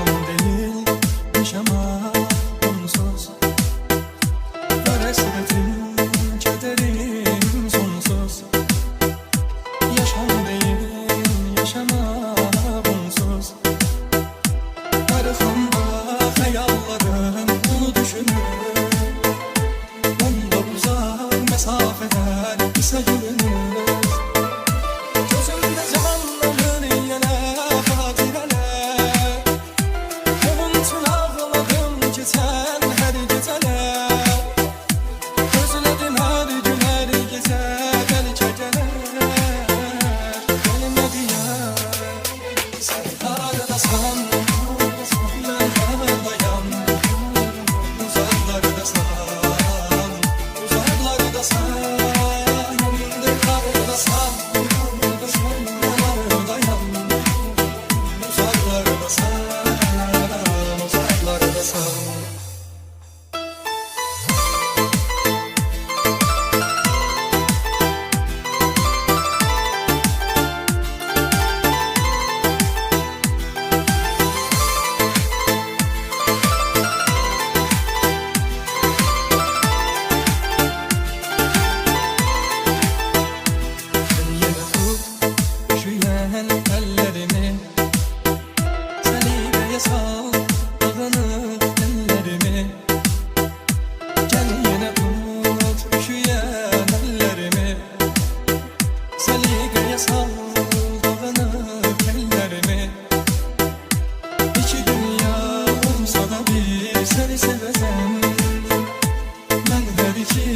Yaşam değil yaşama onsuz, var hasretim kederim sonsuz. Yaşam değil yaşama onsuz, arkamda hayallerim onu düşünür. Onda uzak mesafeler ise görünür. Gözümde canlanır yine hadireler, onun için ağladım geçen her geceler. Özledim her gün her gece belki gelir. Benimle diye sen aradasın, ben aradayım. Uzaklardasan, uzaklardasan, dırlardasan, dırlardayım. Uzaklardasan, uzaklardasan. Üşüyen ellerimi Selibeye sal, dağınık ellerimi. Gel yine tut üşüyen ellerimi Selibeye sal, dağınık ellerimi. İki dünya olsa da bir seni seveceğim. Ben her iki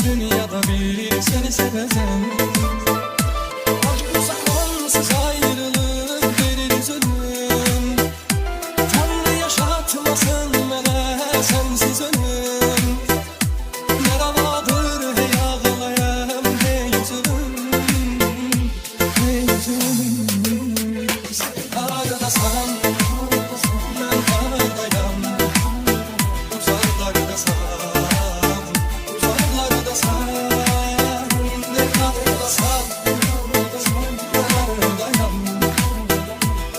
dünyada bir seni seveceğim. Zamansız ayrılık verir zulüm, Tanrı yaşatmasın bana sensiz ölüm. Merhavadır hey ağlayam hey üzülüm, hey üzülüm. Sen aradasın, ben aradayım. Uzaklardasan, uzaklardasan, dırlardasan,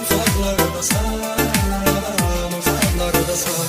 uzaklardasan, uzaklardasan.